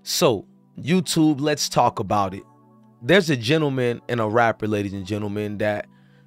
So, YouTube, let's talk about it. There's a gentleman and a rapper, ladies and gentlemen, that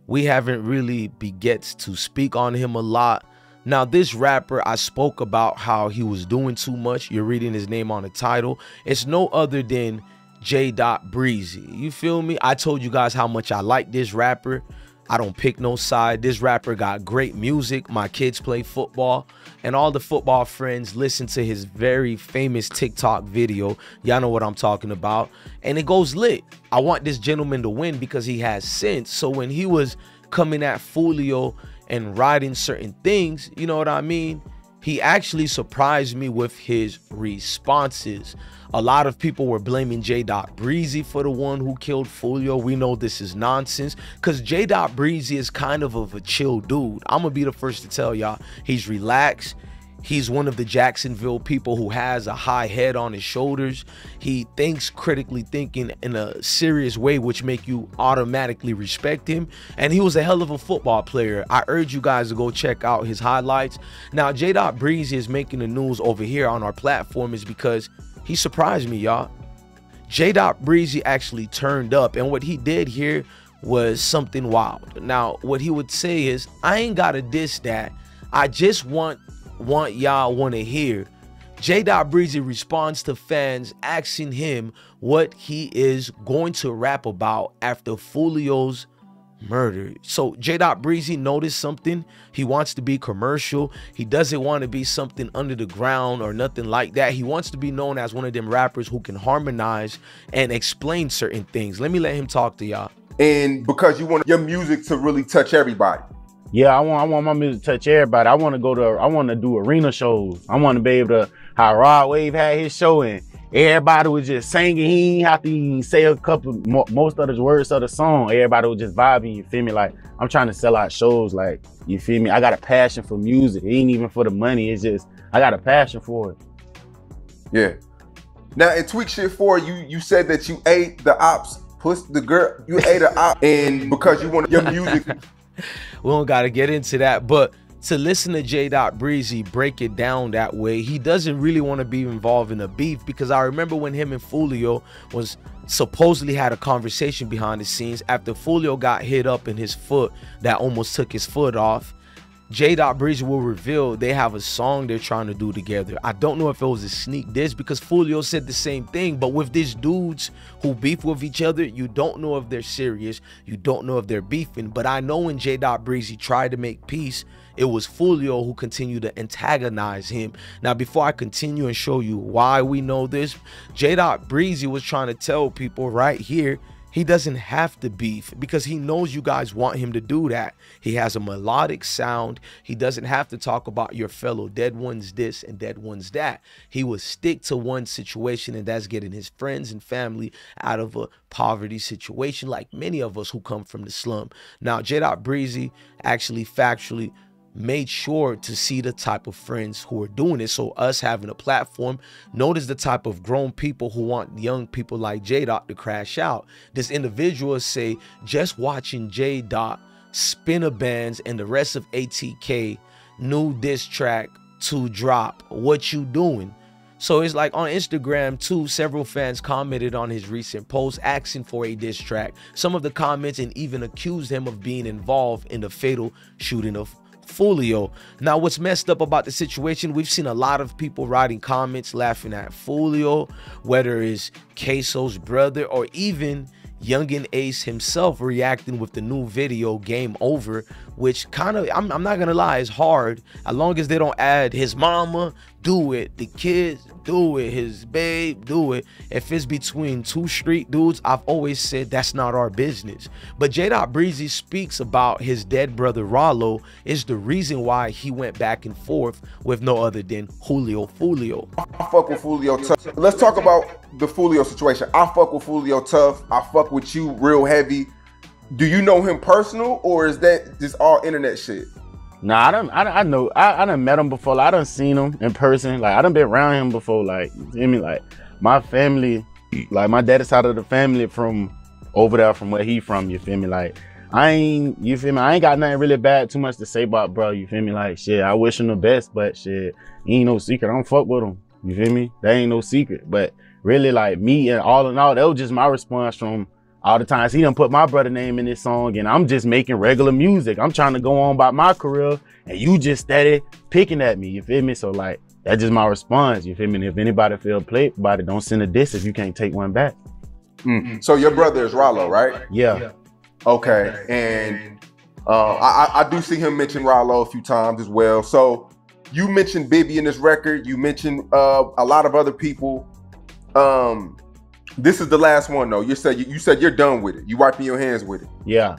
we haven't really begets to speak on him a lot. Now, this rapper, I spoke about how he was doing too much. You're reading his name on the title. It's no other than Jdot Breezy. You feel me? I told you guys how much I like this rapper. I don't pick no side. This rapper got great music. My kids play football, and all the football friends listen to his very famous TikTok video. Y'all know what I'm talking about. And it goes lit. I want this gentleman to win because he has sense. So when he was coming at Foolio and writing certain things, you know what I mean? He actually surprised me with his responses. A lot of people were blaming Jdot Breezy for the one who killed Foolio. We know this is nonsense because Jdot Breezy is kind of a chill dude. I'm gonna be the first to tell y'all, he's relaxed. He's one of the Jacksonville people who has a high head on his shoulders. He thinks critically thinking in a serious way, which make you automatically respect him. And he was a hell of a football player. I urge you guys to go check out his highlights. Now, Jdot Breezy is making the news over here on our platform is because he surprised me, y'all. Jdot Breezy actually turned up, and what he did here was something wild. Now, what he would say is, I ain't gotta diss that. I just want y'all want to hear. Jdot Breezy responds to fans asking him what he is going to rap about after Foolio's murder. So Jdot Breezy noticed something. He wants to be commercial. He doesn't want to be something under the ground or nothing like that. He wants to be known as one of them rappers who can harmonize and explain certain things. Let me let him talk to y'all. And because you want your music to really touch everybody. Yeah, I want my music to touch everybody. I want to do arena shows. I want to be able to, how Rod Wave had his show and everybody was just singing. He didn't have to even say a couple, most of the words of the song. Everybody was just vibing, you feel me? Like, I'm trying to sell out shows, like, you feel me? I got a passion for music. It ain't even for the money. It's just, I got a passion for it. Yeah. Now, in Tweak Shit 4, you said that you ate the ops, the girl, you ate an op, and because you want your music. We don't got to get into that, but to listen to Jdot Breezy break it down that way, he doesn't really want to be involved in a beef, because I remember when him and Foolio was supposedly had a conversation behind the scenes after Foolio got hit up in his foot that almost took his foot off. Jdot Breezy will reveal they have a song they're trying to do together. I don't know if it was a sneak diss because Foolio said the same thing, but with these dudes who beef with each other, you don't know if they're serious, you don't know if they're beefing. But I know when Jdot Breezy tried to make peace, it was Foolio who continued to antagonize him. Now, before I continue and show you why we know this, Jdot Breezy was trying to tell people right here, he doesn't have to beef because he knows you guys want him to do that. He has a melodic sound. He doesn't have to talk about your fellow dead ones this and dead ones that. He will stick to one situation, and that's getting his friends and family out of a poverty situation like many of us who come from the slum. Now, Jdot Breezy actually factually made sure to see the type of friends who are doing it. So us having a platform, notice the type of grown people who want young people like Jdot to crash out. This individual say, just watching Jdot, Spinner Bands, and the rest of ATK new diss track to drop. What you doing? So it's like on Instagram too, several fans commented on his recent post asking for a diss track. Some of the comments and even accused him of being involved in the fatal shooting of Foolio. Now, what's messed up about the situation, we've seen a lot of people writing comments laughing at Foolio, whether it's Queso's brother or even Youngin Ace himself reacting with the new video Game Over, which kind of, I'm not gonna lie, is hard. As long as they don't add his mama, do it, the kids, do it, his babe, do it. If it's between two street dudes, I've always said that's not our business. But Jdot Breezy speaks about his dead brother Rollo is the reason why he went back and forth with no other than Julio Foolio. I fuck with Foolio tough. Let's talk about the Foolio situation. I fuck with Foolio tough. I fuck with you real heavy. Do you know him personal, or is that just all internet shit? Nah, I done met him before. Like, I done seen him in person. Like, I done been around him before. Like, you feel me? Like, my family, like my daddy's side of the family from over there, from where he from, you feel me? Like, you feel me? I ain't got nothing really bad too much to say about bro, you feel me? Like, shit, I wish him the best, but shit, he ain't no secret. I don't fuck with him. You feel me? That ain't no secret. But really, like, me and all in all, that was just my response from all the times he done put my brother name in this song, and I'm just making regular music. I'm trying to go on about my career, and you just steady picking at me. You feel me? So like, that's just my response. You feel me? And if anybody feel played about it, don't send a diss if you can't take one back. So your brother is Rollo, right? Yeah. Okay, and I do see him mention Rollo a few times as well. So you mentioned Bibby in this record. You mentioned a lot of other people. This is the last one though. You said you're done with it. You wiping your hands with it. Yeah.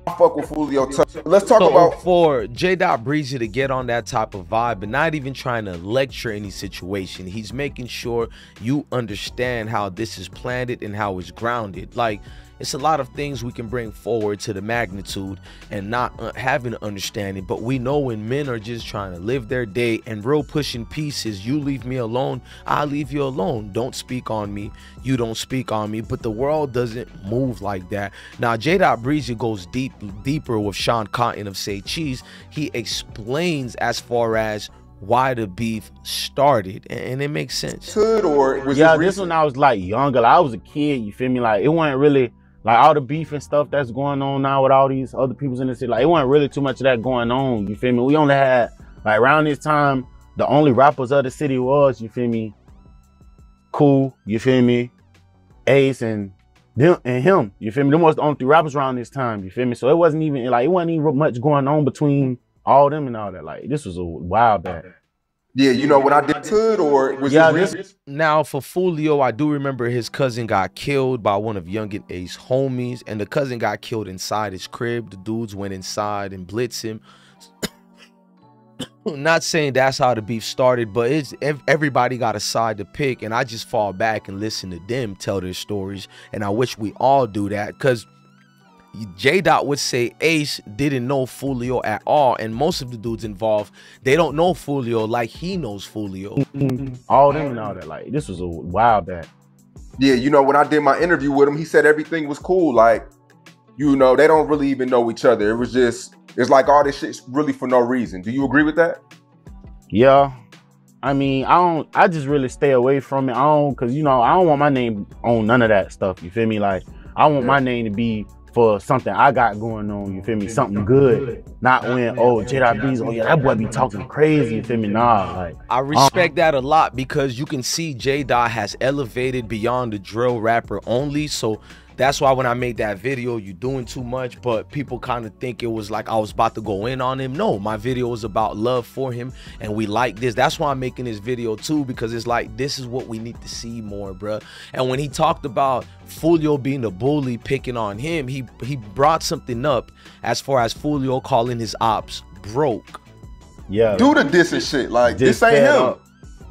I fuck with Foolio tough. Let's talk So about for Jdot Breezy to get on that type of vibe, but not even trying to lecture any situation. He's making sure you understand how this is planted and how it's grounded. Like, it's a lot of things we can bring forward to the magnitude and not having an understanding, but we know when men are just trying to live their day and real pushing pieces, you leave me alone, I leave you alone. Don't speak on me, you don't speak on me. But the world doesn't move like that. Now Jdot Breezy goes deeper with Sean Cotton of Say Cheese. He explains as far as why the beef started, and it makes sense. Or was this when I was like younger, like, I was a kid, you feel me? Like, it wasn't really like all the beef and stuff that's going on now with all these other peoples in the city. Like, it wasn't really too much of that going on, you feel me? We only had, like, around this time, the only rappers of the city was, you feel me, Cool, you feel me, Ace and them and him, you feel me? Them was the only 3 rappers around this time, you feel me? So it wasn't even much going on between all them and all that. Like, this was a while back. Yeah, you know, when I did Hood, or was it now for Foolio, I do remember his cousin got killed by one of Young and Ace homies, and the cousin got killed inside his crib. The dudes went inside and blitzed him. Not saying that's how the beef started, but it's everybody got a side to pick, and I just fall back and listen to them tell their stories, and I wish we all do that, because Jdot would say Ace didn't know Foolio at all, and most of the dudes involved, they don't know Foolio like he knows Foolio. All them and all that. Like, this was a while back. Yeah, you know, when I did my interview with him, he said everything was cool. Like, you know, they don't really even know each other. It was just, it's like all this shit's really for no reason. Do you agree with that? Yeah. I mean, I just really stay away from it. Cause you know, I don't want my name on none of that stuff. You feel me? Like, I want my name to be for something I got going on, you feel me? Something good. Not when, oh, Jdot Breezy, oh yeah, that boy be talking crazy, you feel me? Nah, like. I respect that a lot, because you can see Jdot has elevated beyond the drill rapper only. So that's why when I made that video, you doing too much, but people kind of think it was like I was about to go in on him. No, my video was about love for him, and we like this. That's why I'm making this video too, because it's like, this is what we need to see more, bruh. And when he talked about Foolio being a bully, picking on him, he brought something up as far as Foolio calling his ops broke. Yeah. Do the diss and shit. Like, this ain't him.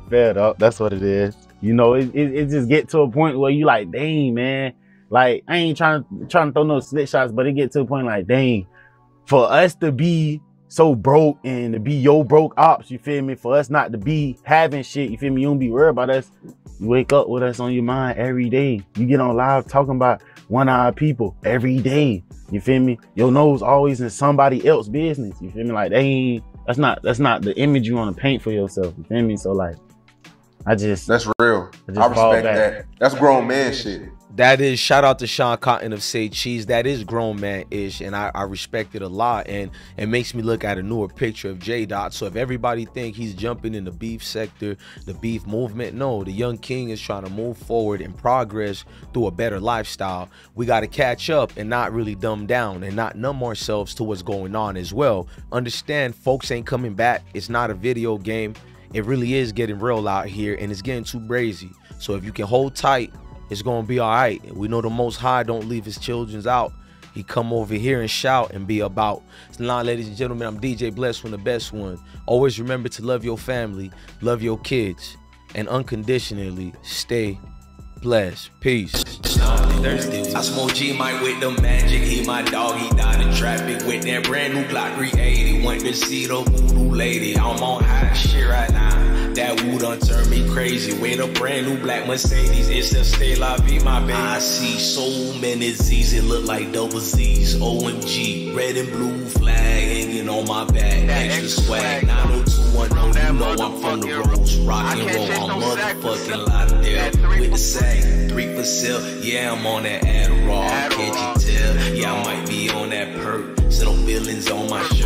Fed up. That's what it is. You know, it just get to a point where you like, dang, man. Like, I ain't trying to throw no slick shots, but it get to a point like, dang, for us to be so broke and to be your broke ops, you feel me? For us not to be having shit, you feel me? You don't be worried about us. You wake up with us on your mind every day. You get on live talking about one-eyed people every day. You feel me? Your nose always in somebody else's business. You feel me? Like, that's not the image you want to paint for yourself. You feel me? So like, that's real. I respect that. That's grown man shit. That is, shout out to Sean Cotton of Say Cheese. That is grown man-ish, and I respect it a lot, and it makes me look at a newer picture of Jdot. So if everybody think he's jumping in the beef sector, the beef movement, no, the young king is trying to move forward and progress through a better lifestyle. We got to catch up and not really dumb down and not numb ourselves to what's going on as well. Understand, folks ain't coming back. It's not a video game. It really is getting real out here, and it's getting too brazy. So if you can hold tight, it's gonna be all right. We know the Most High don't leave his children out. He come over here and shout and be about. So now, ladies and gentlemen, I'm DJ Bless from the best one. Always remember to love your family, love your kids, and unconditionally stay blessed. Peace. I smoke G Mike with the magic. He my dog, he died in traffic with that brand new Glock 380. Went to see the voodoo lady. I'm on high shit right now. That woo done turned me crazy. Wait, a brand new black Mercedes. It's the stay la vie, my baby. I see so many Z's, it look like double Z's. OMG, red and blue flag hanging on my back. Extra swag, 90210. You know I'm from the roads. Rock and roll, I'm motherfucking Lauderdale. With the sag, 3 for sale. Yeah, I'm on that Adderall. Can't you tell? Yeah, I might be on that perk. Send no feelings on my shirt.